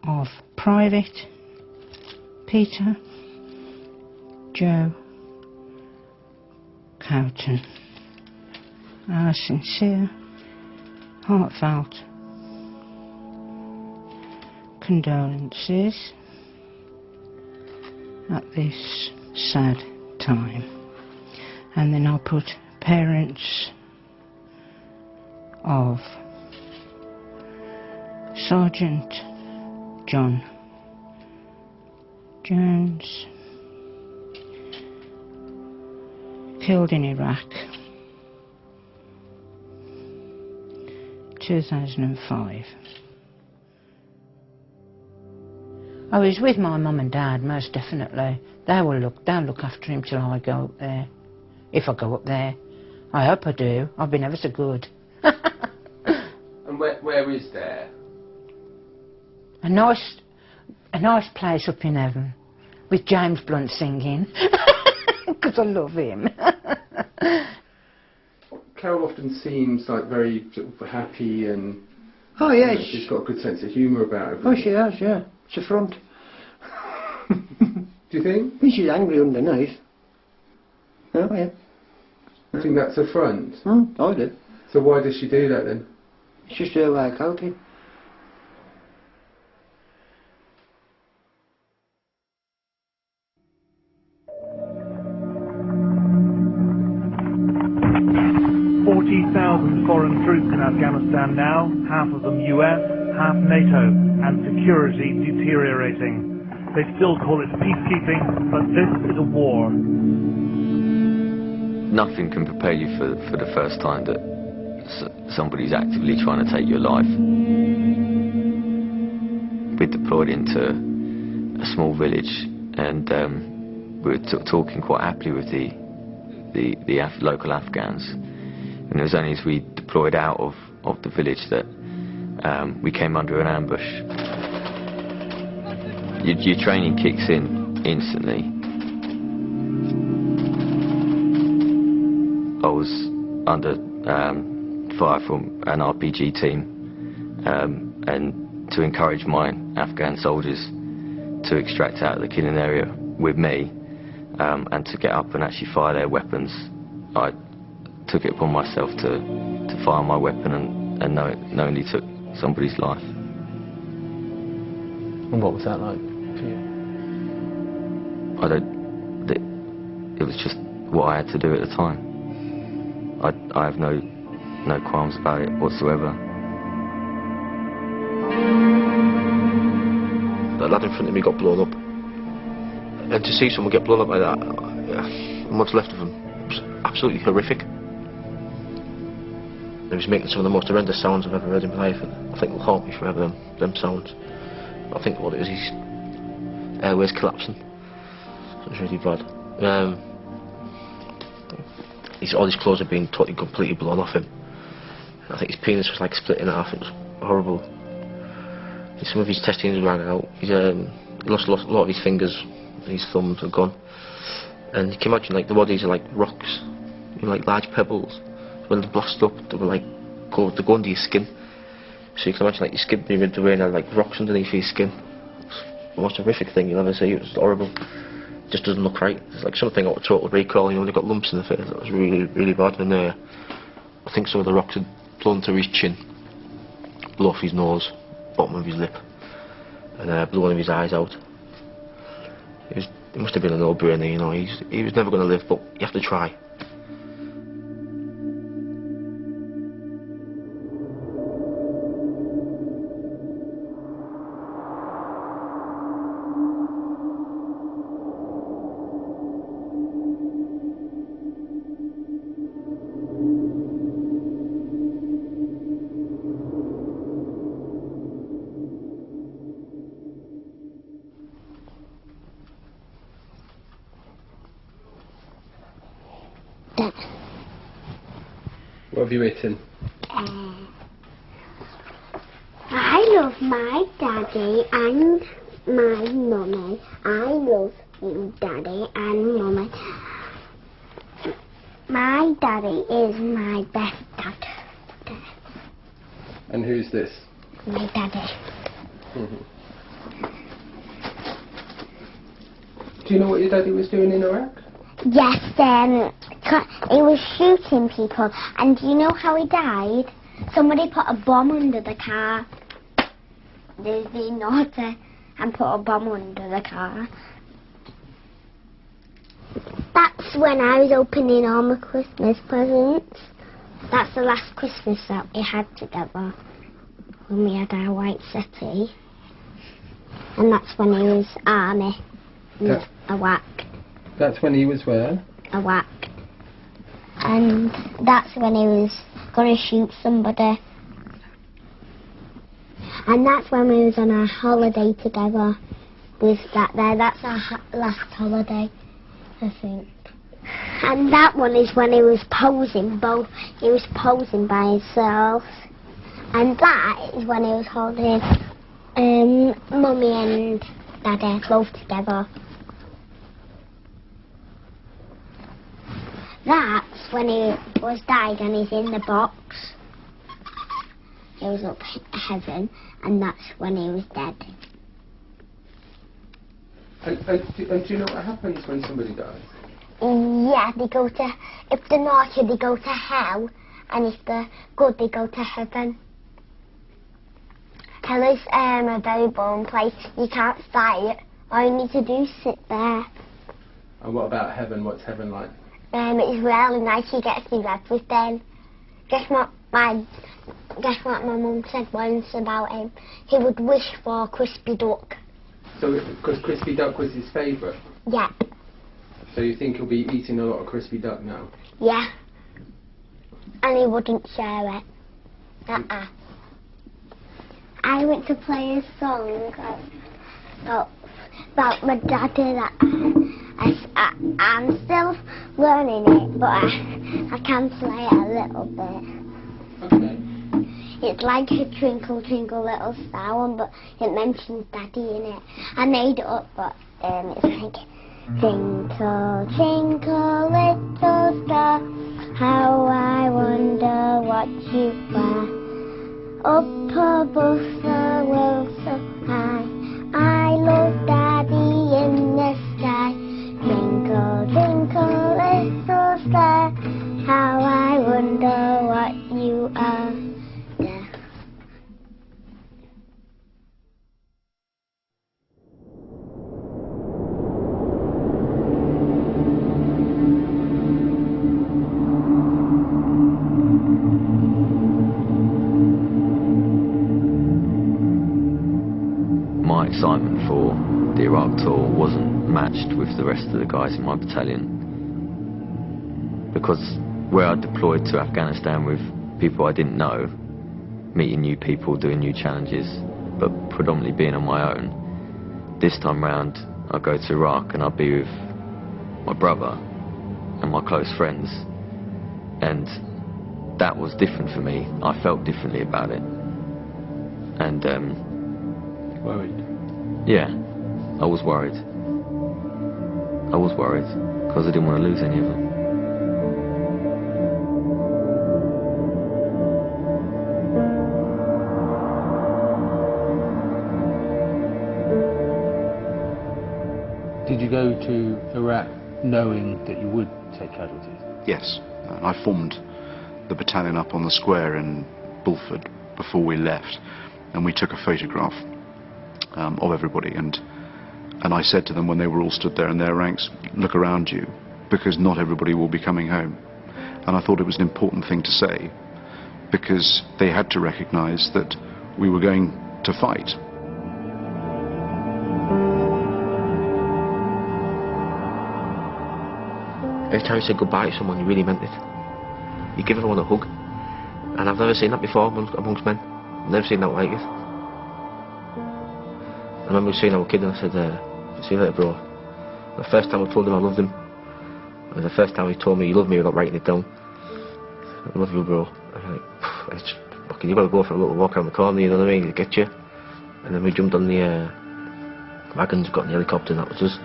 of Private Peter Joe Cowton. Our sincere, heartfelt condolences at this sad time. And then I'll put parents of Sergeant John Jones, killed in Iraq, 2005. I was with my mum and dad, most definitely. They'll look after him till I go up there. If I go up there. I hope I do. I've been ever so good. And where is there? A nice place up in heaven, with James Blunt singing, because I love him. Carol often seems like very sort of happy and... Oh yes. She's got a good sense of humour about everything. Oh she has, yeah. It's a front. Do you think? I mean, she's angry underneath. Oh yeah. I think that's a front. I do. So why does she do that then? It's just her way of coping. Foreign troops in Afghanistan now, half of them US, half NATO, and security deteriorating. They still call it peacekeeping, but this is a war. Nothing can prepare you for the first time that somebody's actively trying to take your life. We deployed into a small village, and we were talking quite happily with the local Afghans. And it was only as we deployed out of the village that we came under an ambush. Your training kicks in instantly. I was under fire from an RPG team, and to encourage my Afghan soldiers to extract out of the killing area with me, and to get up and actually fire their weapons, I took it upon myself to fire my weapon and knowingly took somebody's life. And what was that like for you? It was just what I had to do at the time. I have no qualms about it whatsoever. That lad in front of me got blown up, and to see someone get blown up like that, and what's left of him, was absolutely horrific. He was making some of the most horrendous sounds I've ever heard in my life, and I think will haunt me forever, them sounds. I think what it is, his airways collapsing. So it's really bad. All his clothes had been totally, completely blown off him. I think his penis was like split in half. It was horrible. Some of his testicles ran out. He lost a lot of his fingers, and his thumbs were gone. And you can imagine, like, the bodies are like rocks, like large pebbles. When they're blast up, they were like they go under your skin. So you can imagine, like, your skin being ripped away and there, like, rocks underneath your skin. It's the most horrific thing you'll ever see. It was horrible. It just doesn't look right. It's like something out of Total Recall. When they got lumps in the face. That was really, really bad. And I think some of the rocks had blown through his chin, blew off his nose, bottom of his lip, and blew one of his eyes out. It must have been a no-brainer, you know. He was never going to live, but you have to try. What have you eaten? I love my daddy and my mummy. I love you, daddy and mummy. My daddy is my best dad. And who's this? My daddy. Do you know what your daddy was doing in Iraq? Yes, he was shooting people, and do you know how he died? Somebody put a bomb under the car. They was being naughty and put a bomb under the car. That's when I was opening all my Christmas presents. That's the last Christmas that we had together, when we had our white settee. And that's when he was army, in Iraq. That's when he was where? Iraq. And that's when he was going to shoot somebody. And that's when we was on our holiday together with that there. That's our last holiday, I think. And that one is when he was posing, he was posing by himself. And that is when he was holding Mummy and Daddy both together. That's when he was died and he's in the box. He was up heaven, and that's when he was dead. And do you know what happens when somebody dies? Yeah, they go to, if they're naughty, they go to hell, and if they're good, they go to heaven. Hell is a very boring place. You can't fight. All you need to do is sit there. And what about heaven? What's heaven like? It's really nice. You get to do everything. Guess what my mum said once about him? He would wish for a crispy duck. So, because crispy duck was his favourite? Yeah. So you think he'll be eating a lot of crispy duck now? Yeah. And he wouldn't share it. I went to play a song about my daddy that I'm still learning it, but I can play it a little bit. Okay. It's like a Twinkle Twinkle Little Star one, but it mentions Daddy in it. I made it up, but it's like Twinkle, twinkle, little star, how I wonder what you are. Up above the world so high, I love Daddy in the sky. Twinkle, twinkle, little star, how I wonder what you are. Yeah. My excitement for the Iraq tour wasn't matched with the rest of the guys in my battalion, because where I deployed to Afghanistan with people I didn't know, meeting new people, doing new challenges, but predominantly being on my own, this time round I go to Iraq and I'll be with my brother and my close friends, and that was different for me. I felt differently about it, and Worried? yeah, I was worried. I was worried because I didn't want to lose any of them. Did you go to Iraq knowing that you would take casualties? Yes, and I formed the battalion up on the square in Bulford before we left, and we took a photograph of everybody, and I said to them when they were all stood there in their ranks, look around you, because not everybody will be coming home. And I thought it was an important thing to say, because they had to recognise that we were going to fight. Every time you said goodbye to someone, you really meant it. You give everyone a hug, and I've never seen that before amongst men. I've never seen that like it. I remember seeing our kid and I said, see you later, bro. The first time I told him I loved him, and the first time he told me he loved me without writing it down. I love you, bro. I'm like, it's fucking, you gotta go for a little walk around the corner, you know what I mean, to get you. And then we jumped on the wagons, got in the helicopter, and that was us.